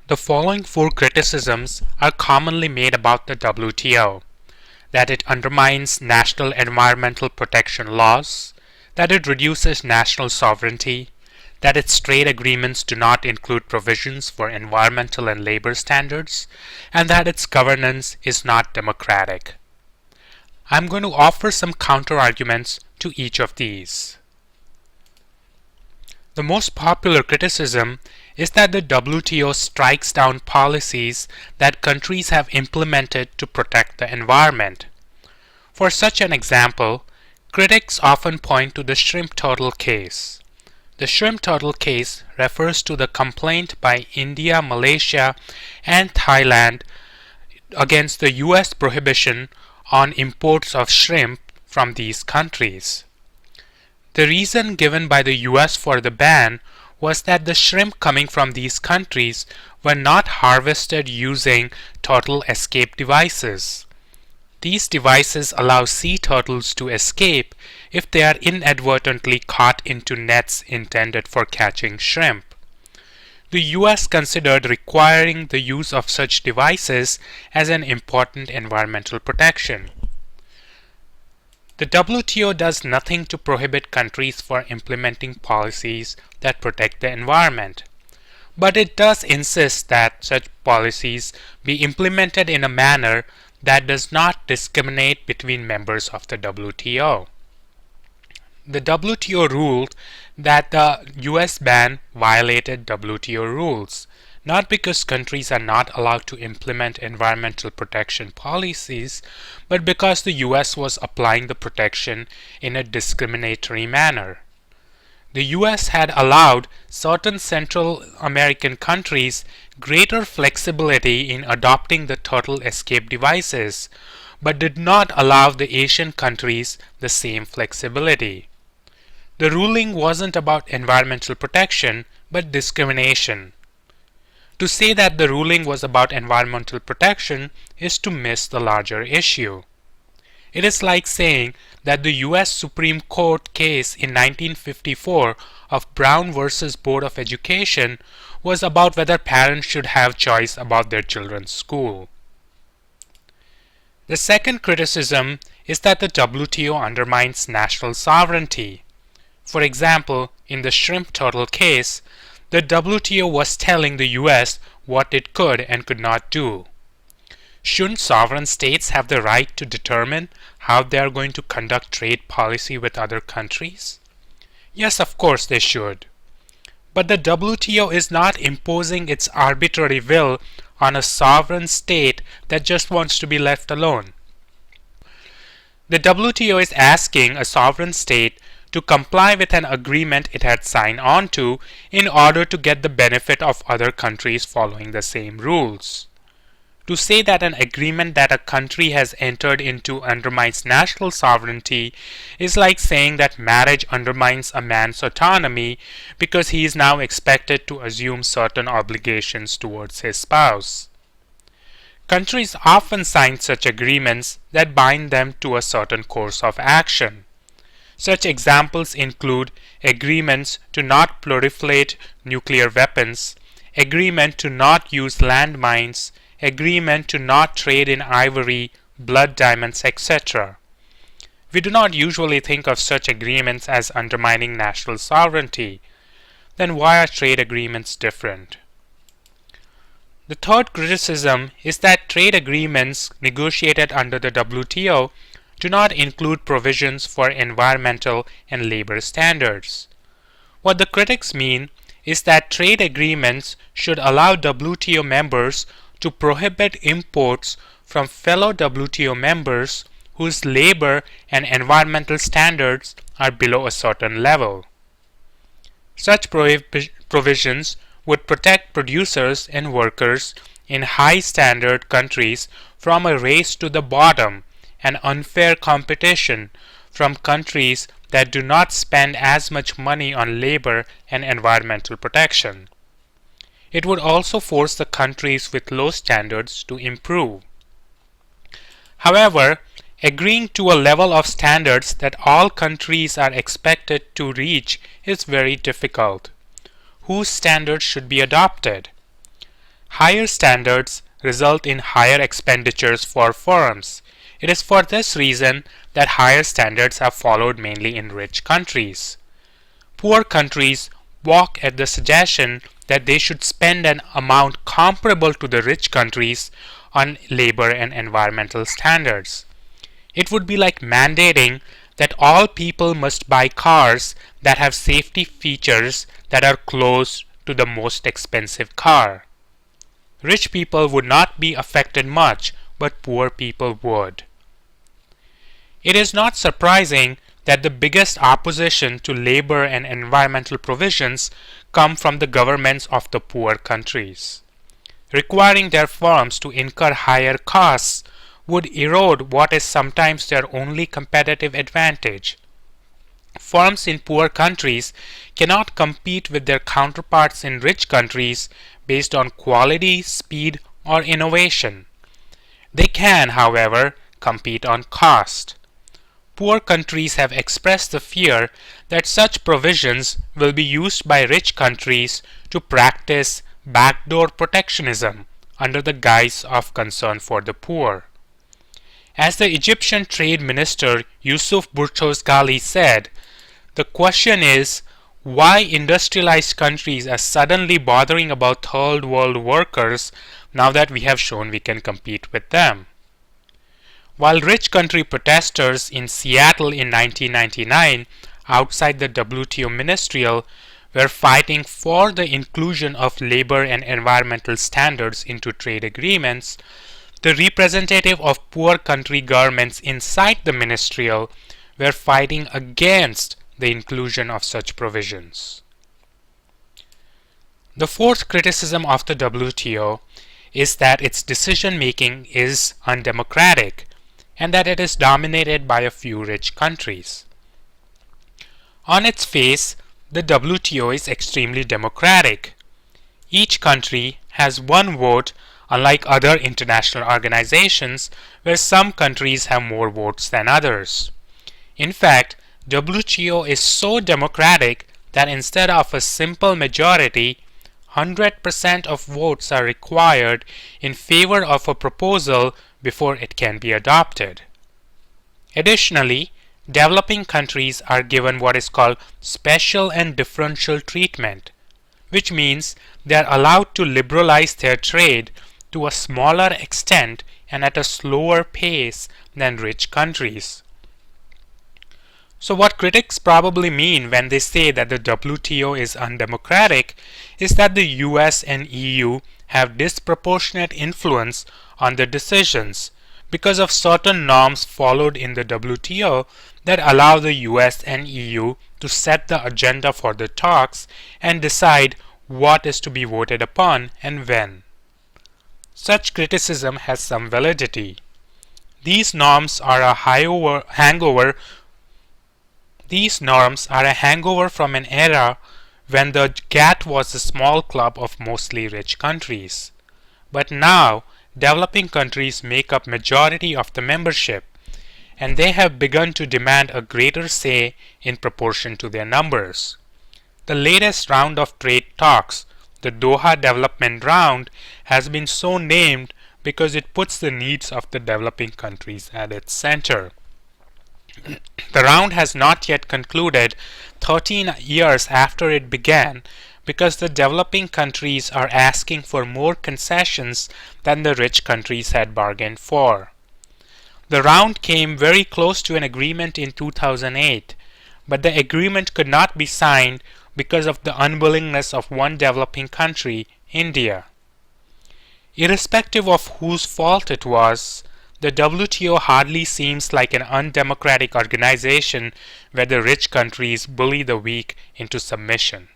The following four criticisms are commonly made about the WTO: that it undermines national environmental protection laws, that it reduces national sovereignty, that its trade agreements do not include provisions for environmental and labor standards, and that its governance is not democratic. I'm going to offer some counter-arguments to each of these. The most popular criticism is that the WTO strikes down policies that countries have implemented to protect the environment. For such an example, critics often point to the shrimp turtle case. The shrimp turtle case refers to the complaint by India, Malaysia, and Thailand against the US prohibition on imports of shrimp from these countries. The reason given by the US for the ban was that the shrimp coming from these countries were not harvested using turtle escape devices. These devices allow sea turtles to escape if they are inadvertently caught into nets intended for catching shrimp. The US considered requiring the use of such devices as an important environmental protection. The WTO does nothing to prohibit countries from implementing policies that protect the environment, but it does insist that such policies be implemented in a manner that does not discriminate between members of the WTO. The WTO ruled that the US ban violated WTO rules, not because countries are not allowed to implement environmental protection policies, but because the US was applying the protection in a discriminatory manner. The US had allowed certain Central American countries greater flexibility in adopting the turtle escape devices, but did not allow the Asian countries the same flexibility. The ruling wasn't about environmental protection, but discrimination. To say that the ruling was about environmental protection is to miss the larger issue. It is like saying that the US Supreme Court case in 1954 of Brown versus Board of Education was about whether parents should have choice about their children's school. The second criticism is that the WTO undermines national sovereignty. For example, in the shrimp turtle case, the WTO was telling the US what it could and could not do. Shouldn't sovereign states have the right to determine how they are going to conduct trade policy with other countries? Yes, of course they should. But the WTO is not imposing its arbitrary will on a sovereign state that just wants to be left alone. The WTO is asking a sovereign state to comply with an agreement it had signed on to in order to get the benefit of other countries following the same rules. To say that an agreement that a country has entered into undermines national sovereignty is like saying that marriage undermines a man's autonomy because he is now expected to assume certain obligations towards his spouse. Countries often sign such agreements that bind them to a certain course of action. Such examples include agreements to not proliferate nuclear weapons, agreement to not use landmines, agreement to not trade in ivory, blood diamonds, etc. We do not usually think of such agreements as undermining national sovereignty. Then why are trade agreements different? The third criticism is that trade agreements negotiated under the WTO do not include provisions for environmental and labor standards. What the critics mean is that trade agreements should allow WTO members to prohibit imports from fellow WTO members whose labor and environmental standards are below a certain level. Such provisions would protect producers and workers in high-standard countries from a race to the bottom and unfair competition from countries that do not spend as much money on labor and environmental protection. It would also force the countries with low standards to improve. However, agreeing to a level of standards that all countries are expected to reach is very difficult. Whose standards should be adopted? Higher standards result in higher expenditures for firms. It is for this reason that higher standards are followed mainly in rich countries. Poor countries balk at the suggestion that they should spend an amount comparable to the rich countries on labor and environmental standards. It would be like mandating that all people must buy cars that have safety features that are close to the most expensive car. Rich people would not be affected much, but poor people would. It is not surprising that the biggest opposition to labor and environmental provisions come from the governments of the poor countries. Requiring their firms to incur higher costs would erode what is sometimes their only competitive advantage. Firms in poor countries cannot compete with their counterparts in rich countries based on quality, speed, or innovation. They can, however, compete on cost. Poor countries have expressed the fear that such provisions will be used by rich countries to practice backdoor protectionism under the guise of concern for the poor. As the Egyptian Trade Minister Yusuf Burchos Ghali said, the question is why industrialized countries are suddenly bothering about third world workers now that we have shown we can compete with them. While rich country protesters in Seattle in 1999 outside the WTO ministerial were fighting for the inclusion of labor and environmental standards into trade agreements, the representative of poor country governments inside the ministerial were fighting against the inclusion of such provisions. The fourth criticism of the WTO is that its decision-making is undemocratic and that it is dominated by a few rich countries. On its face, the WTO is extremely democratic. Each country has one vote, unlike other international organizations where some countries have more votes than others. In fact, WTO is so democratic that instead of a simple majority, 100% of votes are required in favor of a proposal before it can be adopted. Additionally, developing countries are given what is called special and differential treatment, which means they are allowed to liberalize their trade to a smaller extent and at a slower pace than rich countries. So what critics probably mean when they say that the WTO is undemocratic is that the US and EU have disproportionate influence on the decisions because of certain norms followed in the WTO that allow the US and EU to set the agenda for the talks and decide what is to be voted upon and when. Such criticism has some validity. These norms are a hangover from an era when the GATT was a small club of mostly rich countries. But now, developing countries make up majority of the membership, and they have begun to demand a greater say in proportion to their numbers. The latest round of trade talks, the Doha Development Round, has been so named because it puts the needs of the developing countries at its center. The round has not yet concluded 13 years after it began because the developing countries are asking for more concessions than the rich countries had bargained for. The round came very close to an agreement in 2008, but the agreement could not be signed because of the unwillingness of one developing country, India. Irrespective of whose fault it was, the WTO hardly seems like an undemocratic organization where the rich countries bully the weak into submission.